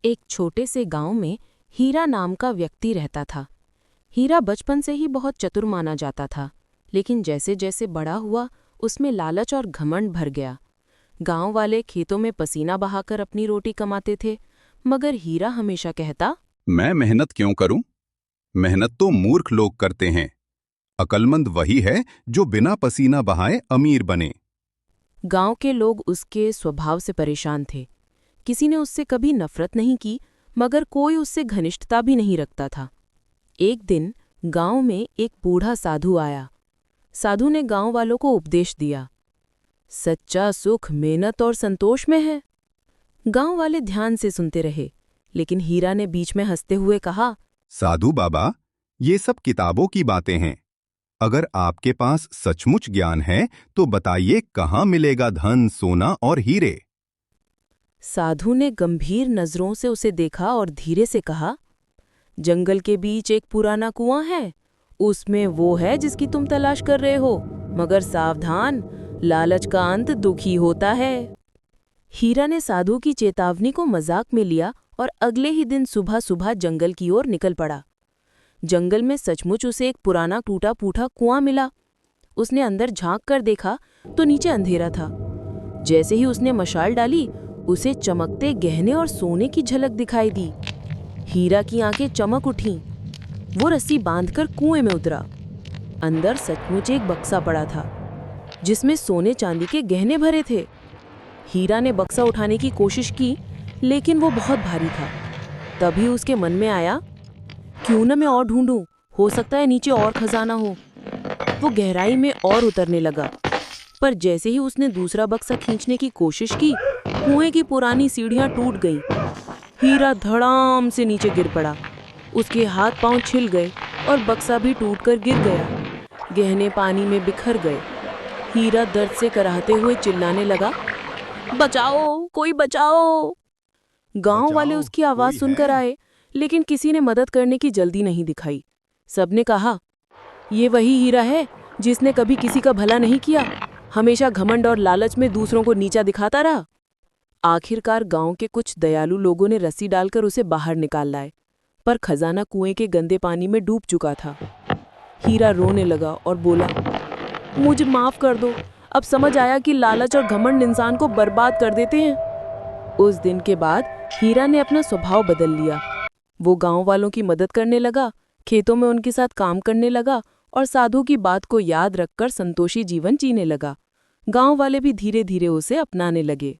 एक छोटे से गांव में हीरा नाम का व्यक्ति रहता था। हीरा बचपन से ही बहुत चतुर माना जाता था, लेकिन जैसे जैसे बड़ा हुआ उसमें लालच और घमंड भर गया। गांव वाले खेतों में पसीना बहाकर अपनी रोटी कमाते थे, मगर हीरा हमेशा कहता, मैं मेहनत क्यों करूं? मेहनत तो मूर्ख लोग करते हैं। अक्लमंद वही है जो बिना पसीना बहाए अमीर बने। गांव के लोग उसके स्वभाव से परेशान थे। किसी ने उससे कभी नफरत नहीं की, मगर कोई उससे घनिष्ठता भी नहीं रखता था। एक दिन गांव में एक बूढ़ा साधु आया। साधु ने गांव वालों को उपदेश दिया, सच्चा सुख मेहनत और संतोष में है। गांव वाले ध्यान से सुनते रहे, लेकिन हीरा ने बीच में हंसते हुए कहा, साधु बाबा, ये सब किताबों की बातें हैं। अगर आपके पास सचमुच ज्ञान है तो बताइए कहाँ मिलेगा धन, सोना और हीरे। साधु ने गंभीर नजरों से उसे देखा और धीरे से कहा, जंगल के बीच एक पुराना कुआं है, उसमें वो है जिसकी तुम तलाश कर रहे हो, मगर सावधान, लालच का अंत दुखी होता है। हीरा ने साधु की चेतावनी को मजाक में लिया और अगले ही दिन सुबह सुबह जंगल की ओर निकल पड़ा। जंगल में सचमुच उसे एक पुराना टूटा फूटा कुआं मिला। उसने अंदर झांक कर देखा तो नीचे अंधेरा था। जैसे ही उसने मशाल डाली, उसे चमकते गहने और सोने की झलक दिखाई दी। हीरा की आंखें चमक उठीं। वो रस्सी बांधकर कुएं में उतरा। अंदर सचमुच एक बक्सा पड़ा था, जिसमें सोने चांदी के गहने भरे थे। हीरा ने बक्सा उठाने की कोशिश की, लेकिन वो बहुत भारी था। तभी उसके मन में आया, क्यों न मैं और ढूंढूं, हो सकता है नीचे और खजाना हो। वो गहराई में और उतरने लगा, पर जैसे ही उसने दूसरा बक्सा खींचने की कोशिश की, कुएं की पुरानी सीढ़ियां टूट गईं। हीरा धड़ाम से नीचे गिर पड़ा। उसके हाथ पांव छिल गए और बक्सा भी टूटकर गिर गया। गहने पानी में बिखर गए। हीरा दर्द से कराहते हुए चिल्लाने लगा, बचाओ, कोई बचाओ। गांव वाले उसकी आवाज सुनकर आए, लेकिन किसी ने मदद करने की जल्दी नहीं दिखाई। सबने कहा, ये वही हीरा है जिसने कभी किसी का भला नहीं किया, हमेशा घमंड और लालच में दूसरों को नीचा दिखाता रहा। आखिरकार गांव के कुछ दयालु लोगों ने रस्सी डालकर उसे बाहर निकाल लाए, पर खजाना कुएं के गंदे पानी में डूब चुका था। हीरा रोने लगा और बोला, मुझे माफ कर दो, अब समझ आया कि लालच और घमंड इंसान को बर्बाद कर देते हैं। उस दिन के बाद हीरा ने अपना स्वभाव बदल लिया। वो गांव वालों की मदद करने लगा, खेतों में उनके साथ काम करने लगा और साधु की बात को याद रखकर संतोषी जीवन जीने लगा। गांव वाले भी धीरे धीरे उसे अपनाने लगे।